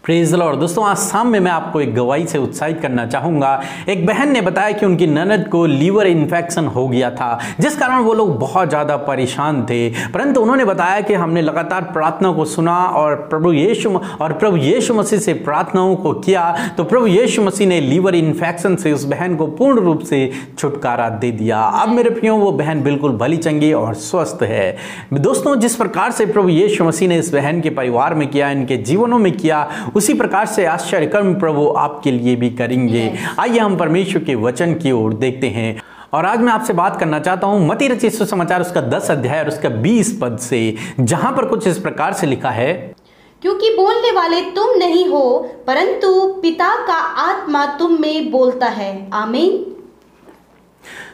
Praise the Lord. दोस्तों, आज शाम में मैं आपको एक गवाही से उत्साहित करना चाहूँगा। एक बहन ने बताया कि उनकी ननद को लीवर इन्फेक्शन हो गया था, जिस कारण वो लोग बहुत ज़्यादा परेशान थे। परंतु उन्होंने बताया कि हमने लगातार प्रार्थना को सुना और प्रभु यीशु मसीह से प्रार्थनाओं को किया, तो प्रभु यीशु मसीह ने लीवर इन्फेक्शन से उस बहन को पूर्ण रूप से छुटकारा दे दिया। अब मेरे प्रियो, वो बहन बिल्कुल भली चंगी और स्वस्थ है। दोस्तों, जिस प्रकार से प्रभु यीशु मसीह ने इस बहन के परिवार में किया, इनके जीवनों में किया, उसी प्रकार से आश्चर्य कर्म प्रभु आपके लिए भी करेंगे। आइए हम परमेश्वर के वचन की ओर देखते हैं। और आज मैं आपसे बात करना चाहता हूं मत्ती रचित सुसमाचार उसका 10 अध्याय और उसका 20 पद से, जहां पर कुछ इस प्रकार से लिखा है, क्योंकि बोलने वाले तुम नहीं हो, परंतु पिता का आत्मा तुम में बोलता है। आमीन।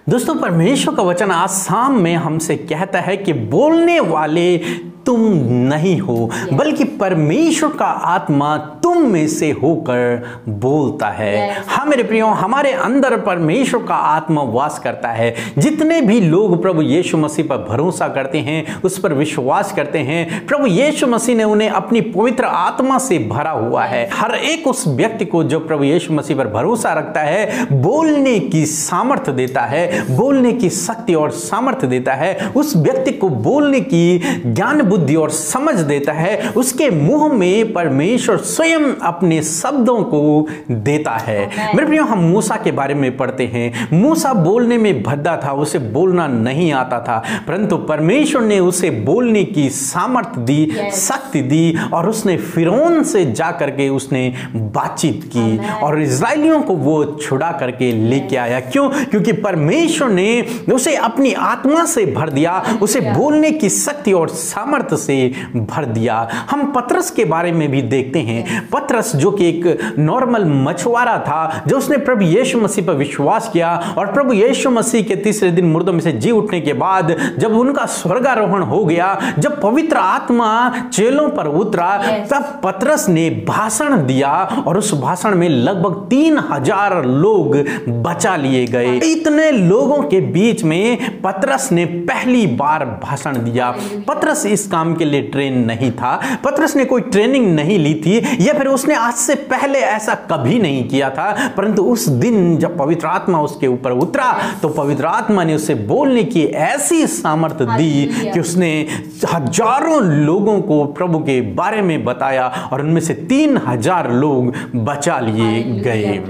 दोस्तों, परमेश्वर का वचन आज शाम में हमसे कहता है कि बोलने वाले तुम नहीं हो, बल्कि परमेश्वर का आत्मा तुम में से होकर बोलता है। हाँ मेरे प्रियो, हमारे अंदर परमेश्वर का आत्मा वास करता है। जितने भी लोग प्रभु यीशु मसीह पर भरोसा करते हैं, उस पर विश्वास करते हैं, प्रभु यीशु मसीह ने उन्हें अपनी पवित्र आत्मा से भरा हुआ है। हर एक उस व्यक्ति को जो प्रभु यीशु मसीह पर भरोसा रखता है, बोलने की सामर्थ्य देता है, बोलने की शक्ति और सामर्थ्य देता है। उस व्यक्ति को बोलने की ज्ञान बुद्धि और समझ देता है। उसके मुंह में परमेश्वर स्वयं अपने शब्दों को देता है। मेरे प्रियो, हम मूसा के बारे में पढ़ते हैं। मूसा बोलने में भद्दा था, उसे बोलना नहीं आता था, परंतु परमेश्वर ने उसे बोलने की सामर्थ्य दी, शक्ति दी, और उसने फिरौन से जा करके उसने बातचीत की और इजरायलियों को वो छुड़ा करके लेके आया। क्यों? क्योंकि परमेश्वर ने उसे अपनी आत्मा से भर दिया, उसे बोलने की शक्ति और सामर्थ्य से भर दिया। हम पतरस के बारे में भी देखते हैं। पतरस जो कि एक नॉर्मल मछुआरा था, जो उसने प्रभु यीशु मसीह पर विश्वास किया और प्रभु यीशु मसीह के तीसरे दिन मुर्दों में से जी उठने के बाद जब उनका स्वर्गारोहण हो गया, जब पवित्र आत्मा चेलों पर उतरा, तब पतरस ने भाषण दिया और उस भाषण में लगभग 3000 लोग बचा लिए गए। इतने लोगों के बीच में पतरस ने पहली बार भाषण दिया। पतरस इस काम के लिए ट्रेन नहीं था, पतरस ने कोई ट्रेनिंग नहीं ली थी, या फिर उसने आज से पहले ऐसा कभी नहीं किया था। परंतु उस दिन जब पवित्र आत्मा उसके ऊपर उतरा, तो पवित्र आत्मा ने उसे बोलने की ऐसी सामर्थ्य दी कि उसने हजारों लोगों को प्रभु के बारे में बताया और उनमें से 3000 लोग बचा लिए गए।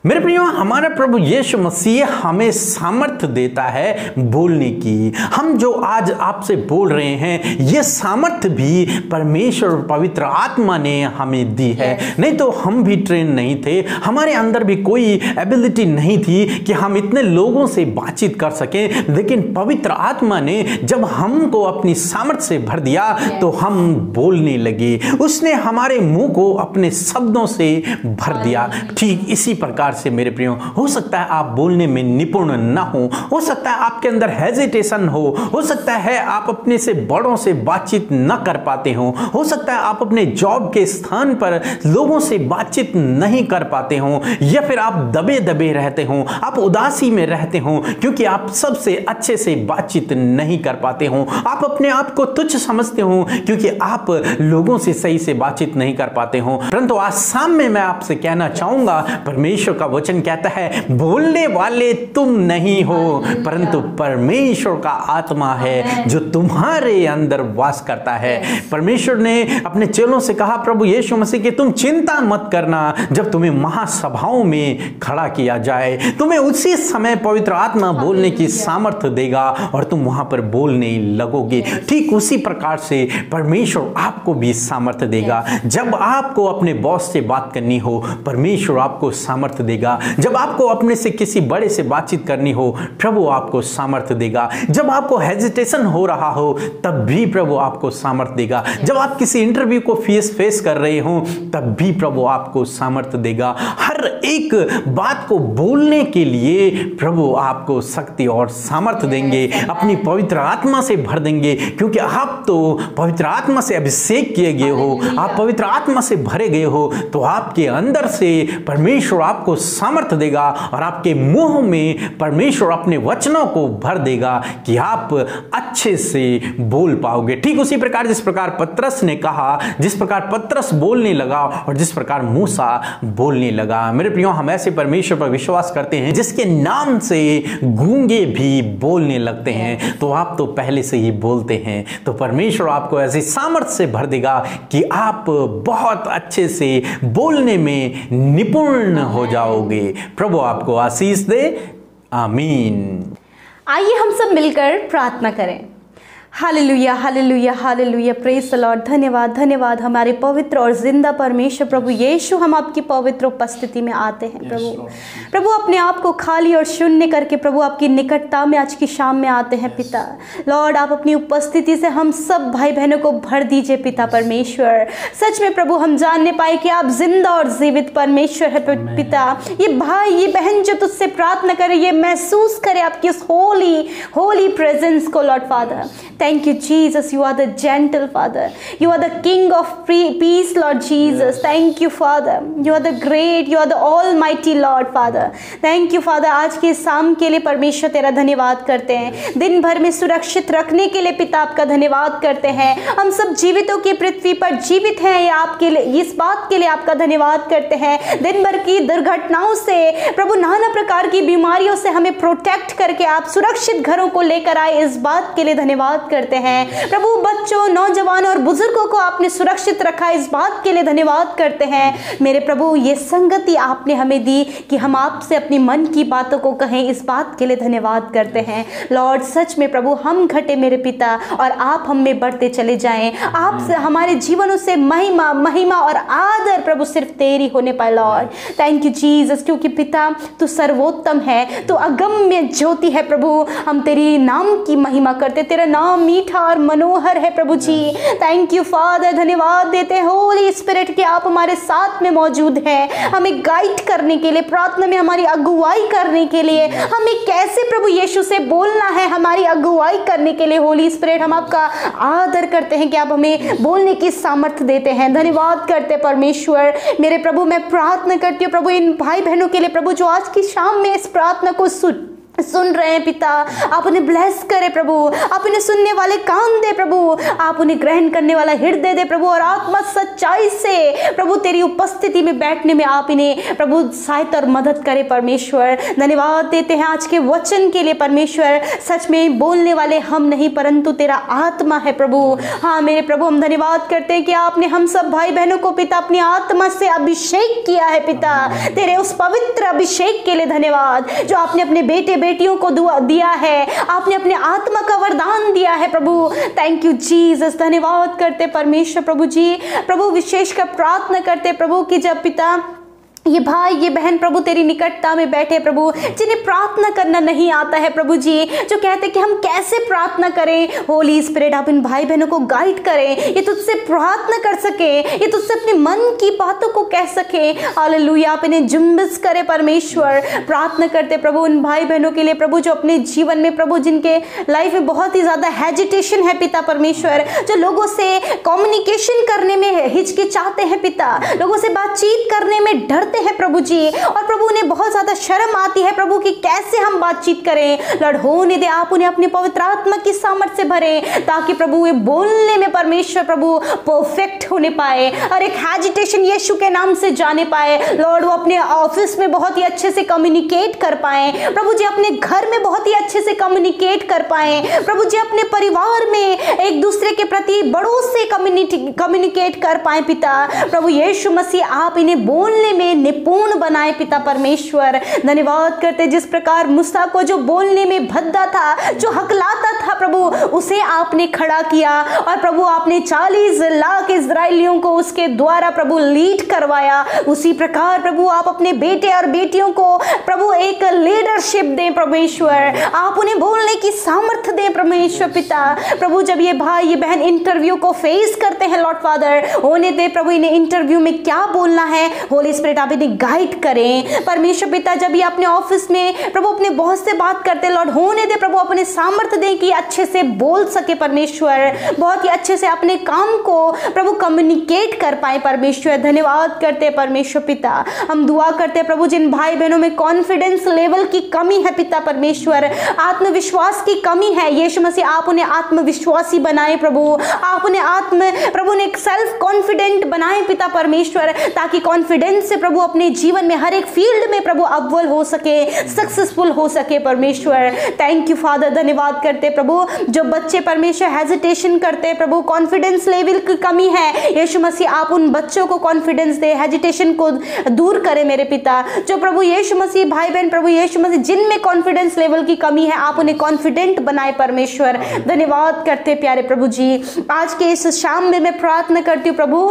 मेरे प्रियो, हमारा प्रभु यीशु मसीह हमें सामर्थ्य देता है बोलने की। हम जो आज आपसे बोल रहे हैं, ये सामर्थ्य भी परमेश्वर पवित्र आत्मा ने हमें दी है। नहीं तो हम भी ट्रेन नहीं थे, हमारे अंदर भी कोई एबिलिटी नहीं थी कि हम इतने लोगों से बातचीत कर सकें। लेकिन पवित्र आत्मा ने जब हमको अपनी सामर्थ्य से भर दिया, तो हम बोलने लगे। उसने हमारे मुंह को अपने शब्दों से भर दिया। ठीक इसी प्रकार से मेरे प्रियो, हो सकता है आप बोलने में निपुण ना हो सकता है आपके अंदर हेजिटेशन हो सकता है आप अपने से बड़ों से बातचीत न कर पाते हो सकता है आप अपने जॉब के स्थान पर लोगों से बातचीत नहीं कर पाते हो, या फिर आप दबे दबे रहते हो, आप उदासी में रहते हो क्योंकि आप सबसे अच्छे से बातचीत नहीं कर पाते हो। आप अपने आप को तुच्छ समझते हो क्योंकि आप लोगों से सही से बातचीत नहीं कर पाते हो। परंतु आज शाम में मैं आपसे कहना चाहूंगा, परमेश्वर का वचन कहता है, बोलने वाले तुम नहीं हो, परंतु परमेश्वर का आत्मा है जो तुम्हारे अंदर वास करता है। परमेश्वर ने अपने चेलों से कहा, प्रभु यीशु मसीह की, तुम चिंता मत करना, जब तुम्हें महासभाओं में खड़ा किया जाए, तुम्हें उसी समय पवित्र आत्मा बोलने की सामर्थ्य देगा और तुम वहां पर बोलने लगोगे। ठीक उसी प्रकार से परमेश्वर आपको भी सामर्थ्य देगा। जब आपको अपने बॉस से बात करनी हो, परमेश्वर आपको सामर्थ्य देगा। जब आपको अपने से किसी बड़े से बातचीत करनी हो, प्रभु आपको सामर्थ्य देगा। जब आपको हेजिटेशन हो रहा हो, तब भी प्रभु आपको सामर्थ्य देगा। जब आप किसी इंटरव्यू को फेस कर रहे हो, तब भी प्रभु आपको सामर्थ्य देगा। हर एक बात को बोलने के लिए प्रभु आपको शक्ति और सामर्थ्य देंगे, अपनी पवित्र आत्मा से भर देंगे, क्योंकि आप तो पवित्र आत्मा से अभिषेक किए गए हो, आप पवित्र आत्मा से भरे गए हो, तो आपके अंदर से परमेश्वर आपको सामर्थ्य देगा और आपके मुंह में परमेश्वर अपने वचनों को भर देगा कि आप अच्छे से बोल पाओगे। ठीक उसी प्रकार जिस प्रकार पतरस ने कहा, जिस प्रकार पतरस बोलने लगा और जिस प्रकार मूसा बोलने लगा। मेरे प्रियो, हम ऐसे परमेश्वर पर विश्वास करते हैं जिसके नाम से गूंगे भी बोलने लगते हैं। तो आप तो पहले से ही बोलते हैं, तो परमेश्वर आपको ऐसी सामर्थ्य से भर देगा कि आप बहुत अच्छे से बोलने में निपुण हो जाओगे। प्रभु आपको आशीष दे। आमीन। आइए हम सब मिलकर प्रार्थना करें। Hallelujah, hallelujah, hallelujah, praise the Lord. धन्यवाद, धन्यवाद हमारे पवित्र और जिंदा परमेश्वर प्रभु यीशु, हम आपकी पवित्र उपस्थिति में आते हैं प्रभु अपने आप को खाली और शून्य करके प्रभु आपकी निकटता में आज की शाम में आते हैं पिता। लॉर्ड, आप अपनी उपस्थिति से हम सब भाई बहनों को भर दीजिए पिता परमेश्वर। सच में प्रभु हम जानने पाए कि आप जिंदा और जीवित परमेश्वर है पिता। ये भाई ये बहन जो तुझसे प्रार्थना करे, ये महसूस करे आपकी उस होली प्रेजेंस को Lord father. Thank you, Jesus. You are the gentle Father. You are the King of peace, Lord Jesus. Thank you, Father. You are the great. You are the Almighty Lord, Father. Thank you, Father. आज के शाम के लिए परमेश्वर तेरा धन्यवाद करते हैं। दिन भर में सुरक्षित रखने के लिए पिता आपका धन्यवाद करते हैं। हम सब जीवितों की पृथ्वी पर जीवित हैं, ये आपके लिए, इस बात के लिए आपका धन्यवाद करते हैं। दिन भर की दुर्घटनाओं से प्रभु, नाना प्रकार की बीमारियों से हमें प्रोटेक्ट करके आप सुरक्षित घरों को लेकर आए, इस बात के लिए धन्यवाद करते हैं। प्रभु, बच्चों, नौजवानों और बुजुर्गों को आपने सुरक्षित रखा, इस बात के लिए धन्यवाद करते हैं। मेरे प्रभु, ये संगति आपने हमें दी कि हम आपसे अपनी मन की बातों को कहें, इस बात के लिए धन्यवाद करते हैं। लॉर्ड, सच में प्रभु हम घटे मेरे पिता और आप हम में बढ़ते चले जाएं। आपसे हमारे जीवनों से महिमा और आदर प्रभु सिर्फ तेरी होने पाए लॉर्ड। थैंक यू जीसस, क्योंकि पिता तू सर्वोत्तम है, तू अगम्य ज्योति है प्रभु। हम तेरी नाम की महिमा करते, तेरा नाम मीठा और मनोहर है प्रभु जी। थैंक यू फादर, धन्यवाद देते हैं होली स्पिरिट कि आप हमारे साथ में मौजूद हैं, हमें गाइड करने के लिए, प्रार्थना में हमारी अगुवाई करने के लिए, हमें कैसे प्रभु यीशु से बोलना है, हमारी अगुवाई करने के लिए। होली स्पिरिट, हम आपका आदर करते हैं कि आप हमें बोलने की सामर्थ्य देते हैं। धन्यवाद करते परमेश्वर। मेरे प्रभु, मैं प्रार्थना करती हूँ प्रभु इन भाई बहनों के लिए प्रभु, जो आज की शाम में इस प्रार्थना को सुन रहे हैं पिता। आप उन्हें ब्लेस करें प्रभु, आप उन्हें सुनने वाले कान दे प्रभु, आप उन्हें ग्रहण करने वाला हृदय दे प्रभु, और आत्मा सच्चाई से प्रभु तेरी उपस्थिति में बैठने में आप इन्हें प्रभु सहायता और मदद करें परमेश्वर। धन्यवाद देते हैं आज के वचन के लिए परमेश्वर। सच में बोलने वाले हम नहीं परंतु तेरा आत्मा है प्रभु। हाँ मेरे प्रभु, हम धन्यवाद करते हैं कि आपने हम सब भाई बहनों को पिता अपनी आत्मा से अभिषेक किया है पिता। तेरे उस पवित्र अभिषेक के लिए धन्यवाद जो आपने अपने बेटे बेटियों को दिया है, आपने अपने आत्मा का वरदान दिया है प्रभु। थैंक यू जीसस, धन्यवाद करते परमेश्वर प्रभु जी। प्रभु विशेषकर प्रार्थना करते प्रभु कि जब पिता ये भाई ये बहन प्रभु तेरी निकटता में बैठे प्रभु, जिन्हें प्रार्थना करना नहीं आता है प्रभु जी, जो कहते कि हम कैसे प्रार्थना करें, होली स्पिरिट आप इन भाई बहनों को गाइड करें, ये तुझसे प्रार्थना कर सके, ये तुझसे अपने मन की बातों को कह सके। हालेलुया, आप इन्हें जुम्बिश करे परमेश्वर। प्रार्थना करते प्रभु उन भाई बहनों के लिए प्रभु, जो अपने जीवन में प्रभु जिनके लाइफ में बहुत ही ज्यादा हेजिटेशन है पिता परमेश्वर, जो लोगों से कम्युनिकेशन करने में हिचकिचाते हैं पिता, लोगों से बातचीत करने में डरते हैं प्रभु जी, और प्रभु उन्हें बहुत ज्यादा शर्म आती है प्रभु कि कैसे हम बातचीत करें। लॉर्ड होने दे, आप उन्हें अपने पवित्र आत्मा की सामर्थ्य से भरें, ताकि प्रभु वे बोलने में परमेश्वर प्रभु परफेक्ट होने पाए और एक हेजिटेशन यीशु के नाम से जाने पाए। लॉर्ड वो अपने ऑफिस में बहुत ही अच्छे से कम्युनिकेट कर पाए प्रभु जी, अपने घर में बहुत ही अच्छे से कम्युनिकेट कर पाए प्रभु जी, अपने परिवार में एक दूसरे के प्रति बड़ों से कम्युनिकेट कर पाए पिता। प्रभु यीशु मसीह आप इन्हें बोलने में निपुण बनाए पिता परमेश्वर। धन्यवाद करते जिस प्रकार मूसा को जो बोलने में भद्दा था, जो हकलाता था प्रभु, उसे आपने खड़ा किया, और प्रभु आपने 40 लाख इजराइलियों को उसके द्वारा प्रभु लीड करवाया। उसी प्रकार प्रभु आप अपने बेटे और बेटियों को प्रभु एक लीडरशिप दें परमेश्वर, आप उन्हें बोलने की सामर्थ्य दें परमेश्वर पिता। प्रभु जब ये भाई ये बहन इंटरव्यू को फेस करते हैं लॉर्ड फादर, होने दे प्रभु इन्हें इंटरव्यू में क्या बोलना है। होली स्पिरिट आप इन्हें गाइड करें परमेश्वर पिता। जब ये अपने ऑफिस में प्रभु अपने बॉस से बात करते लॉर्ड, होने दे प्रभु, अपने सामर्थ्य दे कि अच्छे से बोल सके परमेश्वर, बहुत ही अच्छे से अपने काम को प्रभु कम्युनिकेट कर पाए परमेश्वर। धन्यवाद करते परमेश्वर पिता। हम दुआ करते प्रभु जिन भाई बहनों में कॉन्फिडेंस लेवल की कमी है पिता परमेश्वर, आत्मविश्वास की कमी है, यीशु मसीह आप उन्हें आत्मविश्वासी बनाए प्रभु, आप उन्हें प्रभु ने सेल्फ कॉन्फिडेंट बनाए पिता परमेश्वर, ताकि कॉन्फिडेंस से प्रभु अपने जीवन में हर एक फील्ड में प्रभु अव्वल हो सके, सक्सेसफुल हो सके परमेश्वर। थैंक यू फादर, धन्यवाद करते प्रभु। जो बच्चे परमेश्वर हेजिटेशन करते प्रभु, कॉन्फिडेंस लेवल की कमी है, यीशु मसीह आप उन बच्चों को कॉन्फिडेंस दे, हेजिटेशन को दूर करे मेरे पिता। जो प्रभु यीशु मसीह भाई बहन प्रभु यीशु मसीह जिनमें कॉन्फिडेंस लेवल की कमी है, आप उन्हें कॉन्फिडेंट बनाए परमेश्वर। धन्यवाद करते प्यारे प्रभु जी। आज के इस शाम में मैं प्रार्थना करती हूँ प्रभु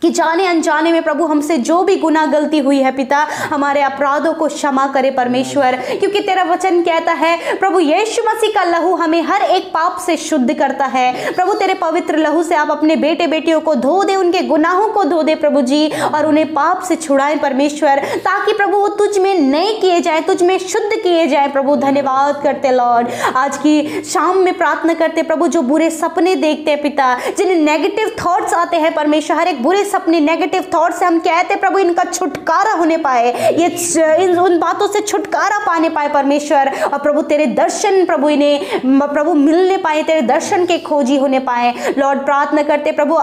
कि जाने अनजाने में प्रभु हमसे जो भी गुनाह गलती हुई है पिता, हमारे अपराधों को क्षमा करे परमेश्वर, क्योंकि तेरा वचन कहता है प्रभु यीशु मसीह का लहू हमें हर एक पाप से शुद्ध करता है। प्रभु तेरे पवित्र लहू से आप अपने बेटे बेटियों को धो दे, उनके गुनाहों को धो दे प्रभु जी, और उन्हें पाप से छुड़ाएं परमेश्वर, ताकि प्रभु वो तुझ में नए किए जाए, तुझ में शुद्ध किए जाए प्रभु। धन्यवाद करते लॉर्ड। आज की शाम में प्रार्थना करते प्रभु जो बुरे सपने देखते हैं पिता, जिन्हें नेगेटिव थॉट्स आते हैं परमेश्वर, हर एक बुरे अपने नेगेटिव थॉट से हम कहते प्रभु इनका छुटकारा होने पाए, ये उन बातों से छुटकारा पाने पाए परमेश्वर, और प्रभु तेरे दर्शन प्रभु इन्हें प्रभु मिलने पाए, तेरे दर्शन के खोजी होने पाए लॉर्ड। प्रार्थना करते प्रभु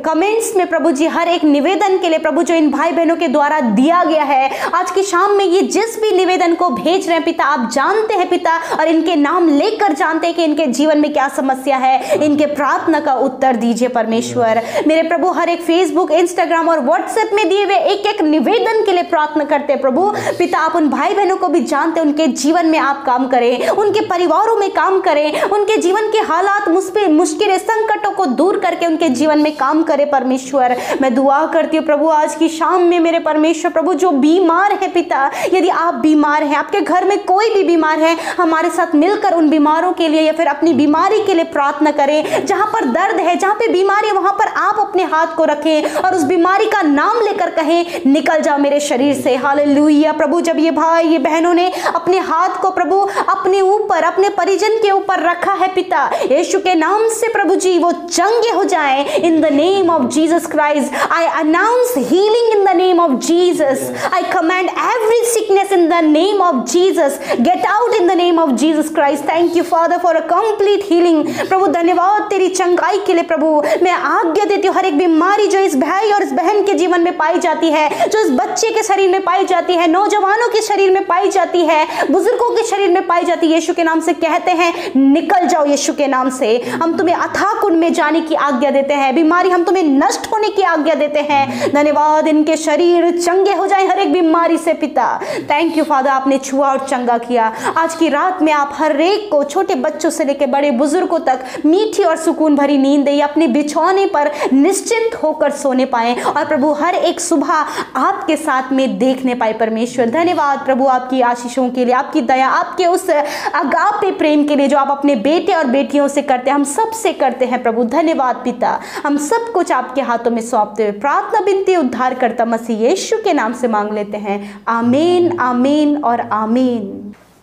कमेंट्स में प्रभु जी हर एक निवेदन के लिए प्रभु जो इन भाई बहनों के द्वारा दिया गया है, आज की शाम में ये जिस भी निवेदन को भेज रहे हैं पिता, आप जानते हैं पिता, और इनके नाम लेकर जानते हैं कि इनके जीवन में क्या समस्या है, इनके प्रार्थना का उत्तर दीजिए परमेश्वर। मेरे प्रभु हर एक फेसबुक, इंस्टाग्राम और व्हाट्सएप में दिए हुए एक एक निवेदन के लिए प्रार्थना करते हैं प्रभु पिता। आप उन भाई बहनों को भी जानते हैं, उनके जीवन में आप काम करें, उनके परिवारों में काम करें, उनके जीवन के हालात मुश्किल संकटों को दूर करके उनके जीवन में काम करें परमेश्वर। मैं दुआ करती हूँ प्रभु आज की शाम में मेरे परमेश्वर प्रभु जो बीमार है पिता, यदि आप बीमार हैं, आपके घर में कोई भी बीमार है, हमारे साथ मिलकर उन बीमारों के लिए या फिर अपनी बीमारी के लिए प्रार्थना करें। जहां पर दर्द है, जहां पे बीमारी है, वहां पर आप अपने हाथ को रखें और उस बीमारी का नाम लेकर कहें निकल जाओ मेरे शरीर से। हालेलुया प्रभु। जब ये भाई ये बहनों ने अपने हाथ को प्रभु अपने ऊपर, अपने परिजन के ऊपर रखा है पिता, यीशु के नाम से प्रभु जी वो चंगे हो जाएं in the name of Jesus Christ. I announce healing in the name of Jesus. I command every sickness in the name of Jesus, get out in the name of Jesus Christ. Thank you father for a complete healing प्रभु। धन्यवाद तेरी चंगाई के लिए प्रभु। मैं आज्ञा देती हूँ हर एक बीमारी जो इस भाई और इस बहन के जीवन में पाई जाती है, जो इस बच्चे के शरीर में पाई जाती है, नौजवानों के शरीर में पाई जाती है, बुजुर्गों के शरीर में पाई जाती है, यीशु के नाम से कहते हैं निकल जाओ यीशु के नाम से। हम तुम्हें अथाह कुंड में जाने की आज्ञा देते हैं, बीमारी हम तुम्हें नष्ट होने की आज्ञा देते हैं। धन्यवाद, इनके शरीर चंगे हो जाए हर एक बीमारी से पिता। थैंक यू फादर, आपने छुआ और चंगा किया। आज की रात में आप हर एक को, छोटे बच्चों से लेकर बड़े बुजुर्गों तक, मीठी और सुकून भरी नींद दे, अपने बिछौने पर निश्चिंत होकर सोने पाए और प्रभु हर एक सुबह आपके साथ में देखने पाए परमेश्वर। धन्यवाद प्रभु आपकी आशीषों के लिए, आपकी दया, आपके उस अगापे प्रेम के लिए जो आप अपने बेटे और बेटियों से करते हैं, हम सब से करते हैं प्रभु। धन्यवाद पिता, हम सब कुछ आपके हाथों में सौंपते हुए प्रार्थना विनती उद्धार करता मसीह यीशु के नाम से मांग लेते हैं। आमीन, आमीन और आमीन।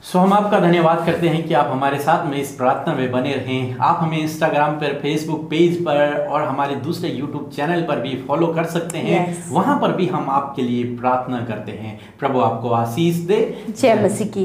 सो हम आपका धन्यवाद करते हैं कि आप हमारे साथ में इस प्रार्थना में बने रहें। आप हमें इंस्टाग्राम पर, फेसबुक पेज पर और हमारे दूसरे यूट्यूब चैनल पर भी फॉलो कर सकते हैं। वहां पर भी हम आपके लिए प्रार्थना करते हैं। प्रभु आपको आशीष दे। जय मसीह की।